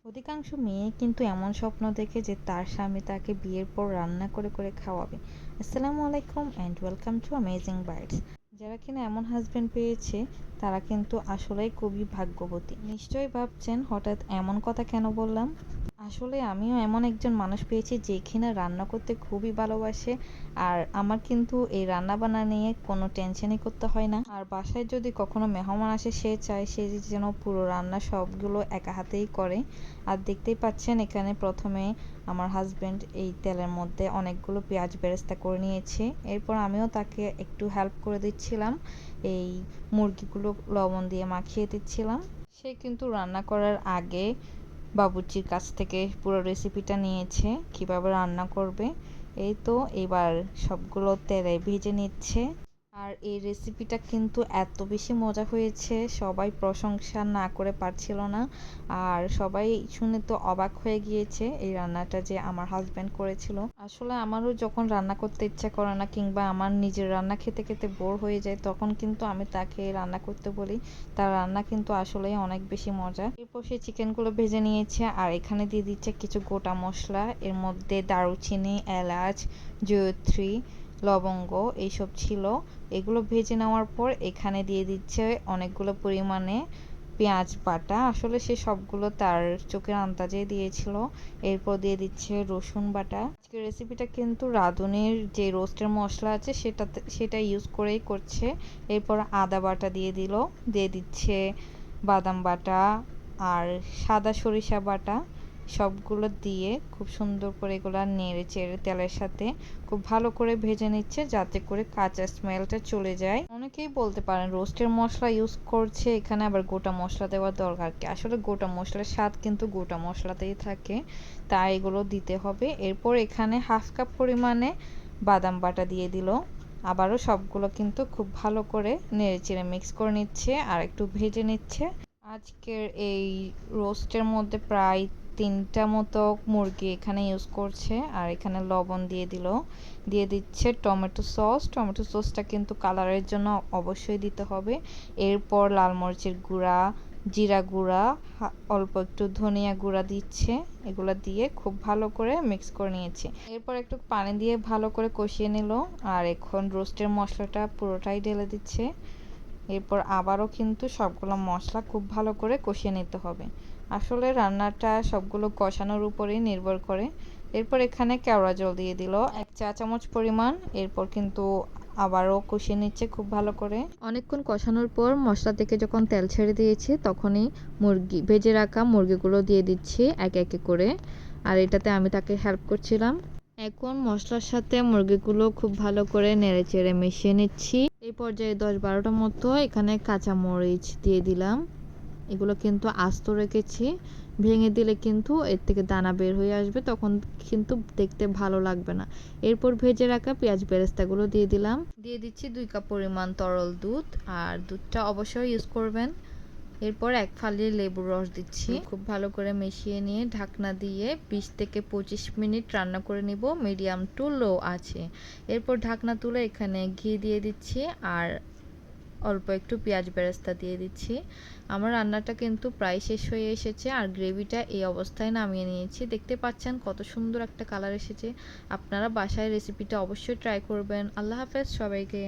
অধিকাংশ মেয়ে কিন্তু এমন স্বপ্ন দেখে যে তার স্বামী তাকে বিয়ের পর রান্না করে করে খাওয়াবে। আসসালামু আলাইকুম and welcome to amazing bytes. যারা কিনা এমন হাজবেন্ড পেয়েছে তারা কিন্তু আসলেই খুবই ভাগ্যবতী। নিশ্চয়ই ভাবছেন হঠাৎ এমন কথা কেন বললাম। আসলে আমিও এমন একজন মানুষ পেয়েছি যে কিনা রান্না করতে খুবই ভালোবাসে। আর আমার কিন্তু এই রান্না বান্না নিয়ে কোনো টেনশনই করতে হয় না। আর বাসায় যদি কখনো মেহমান আসে সে চায় সে যেন পুরো রান্না সবগুলো একা হাতেই করে। আর দেখতেই পাচ্ছেন এখানে প্রথমে আমার হাজবেন্ড এই তেলের মধ্যে অনেকগুলো পেঁয়াজ বেরেস্তা করে নিয়েছে। এরপর আমিও তাকে একটু হেল্প করে দিচ্ছিলাম, এই মুরগিগুলো লবণ দিয়ে মাখিয়ে দিচ্ছিলাম। সে কিন্তু রান্না করার আগে বাবুর্চির কাছ থেকে পুরো রেসিপিটা নিয়েছে কিভাবে রান্না করবে। এই তো এবার সবগুলো তেলে ভেজে নিচ্ছে। আর এই রেসিপিটা কিন্তু এত বেশি মজা হয়েছে, সবাই প্রশংসা না করে পারছিল না। আর সবাই শুনে তো অবাক হয়ে গিয়েছে এই রান্নাটা যে আমার হাজবেন্ড করেছিল। আসলে আমারও যখন রান্না করতে ইচ্ছা করে না কিংবা আমার নিজের রান্না খেতে খেতে বোর হয়ে যায় তখন কিন্তু আমি তাকে রান্না করতে বলি। তার রান্না কিন্তু আসলেই অনেক বেশি মজা। এরপর সে চিকেনগুলো ভেজে নিয়েছে আর এখানে দিয়ে দিচ্ছে কিছু গোটা মশলা। এর মধ্যে দারুচিনি, এলাচ, জয়িত্রী, লবঙ্গ এইসব ছিল। এগুলো ভেজে নেওয়ার পর এখানে দিয়ে দিচ্ছে অনেকগুলো পরিমাণে পেঁয়াজ বাটা। আসলে সে সবগুলো তার চোখের আন্দাজে দিয়েছিল। এরপর দিয়ে দিচ্ছে রসুন বাটা। আজকের রেসিপিটা কিন্তু রাঁধুনির যে রোস্টের মশলা আছে সেটা ইউজ করেই করছে। এরপর আদা বাটা দিয়ে দিচ্ছে বাদাম বাটা আর সাদা সরিষা বাটা। সবগুলো দিয়ে খুব সুন্দর করে এগুলো নেড়ে চেড়ে তেলের সাথে খুব ভালো করে ভেজে নিচ্ছে যাতে করে কাঁচা স্মেলটা চলে যায়। অনেকেই বলতে পারেন রোস্টের মশলা ইউজ করছে, এখানে আবার গোটা মশলা দেওয়ার দরকার কি। আসলে গোটা মশলার স্বাদ কিন্তু গোটা মশলাতেই থাকে, তাই এগুলো দিতে হবে। এরপর এখানে হাফ কাপ পরিমাণে বাদাম বাটা দিয়ে দিল। আবারও সবগুলো কিন্তু খুব ভালো করে নেড়ে চেড়ে মিক্স করে নিচ্ছে আর একটু ভেজে নিচ্ছে। আজকের এই রোস্টের মধ্যে প্রায় 3টা মতো মুরগি এখানে ইউজ করছে। আর এখানে লবণ দিয়ে দিচ্ছে টমেটো সস। টমেটো সসটা কিন্তু কালারের জন্য অবশ্যই দিতে হবে। এরপর লাল মরিচের গুঁড়া, জিরা গুঁড়া, অল্প একটু ধনিয়া গুঁড়া দিচ্ছে। এগুলো দিয়ে খুব ভালো করে মিক্স করে নিয়েছি। এরপর একটু পানি দিয়ে ভালো করে কষিয়ে নিল। আর এখন রোস্টের মশলাটা পুরোটাই ঢেলে দিচ্ছে। এরপর আবারও কিন্তু সবগুলো মশলা খুব ভালো করে কষিয়ে নিতে হবে। আসলে রান্নাটা সবগুলো কষানোর উপরেই নির্ভর করে। এরপর এখানে কেওড়া জল দিয়ে দিল 1 চা চামচ পরিমাণ। এরপর কিন্তু আবারও কষিয়ে নিচ্ছে খুব ভালো করে। অনেকক্ষণ কষানোর পর মশলা থেকে যখন তেল ছেড়ে দিয়েছে তখনই ভেজে রাখা মুরগিগুলো দিয়ে দিচ্ছি একে একে করে। আর এটাতে আমি তাকে হেল্প করছিলাম। এখন মশলার সাথে মুরগিগুলো খুব ভালো করে নেড়েচেড়ে মিশিয়ে নিচ্ছি। এই পর্যায়ে 10-12টা মতো এখানে কাঁচা মরিচ দিয়ে দিলাম। এগুলো কিন্তু আস্ত রেখেছি, ভেঙে দিলে কিন্তু এর থেকে দানা বের হয়ে আসবে, তখন কিন্তু দেখতে ভালো লাগবে না। এরপর ভেজে রাখা পেঁয়াজ বেরেস্তাগুলো দিয়ে দিচ্ছি 2 কাপ পরিমাণ তরল দুধ। আর দুধটা অবশ্যই ইউজ করবেন। এরপর 1 ফালি লেবুর রস দিচ্ছি। খুব ভালো করে মিশিয়ে নিয়ে ঢাকনা দিয়ে 20 থেকে 25 মিনিট রান্না করে নিব মিডিয়াম টু লো আছে। এরপর ঢাকনা তুলে এখানে ঘি দিয়ে দিচ্ছি আর অল্প একটু পেঁয়াজ বেরেস্তা দিয়ে দিচ্ছি। আমার রান্নাটা কিন্তু প্রায় শেষ হয়ে এসেছে আর গ্রেভিটা এই অবস্থায় নামিয়ে নিয়েছি। দেখতে পাচ্ছেন কত সুন্দর একটা কালার এসেছে। আপনারা বাসায় রেসিপিটা অবশ্যই ট্রাই করবেন। আল্লাহ হাফেজ সবাইকে।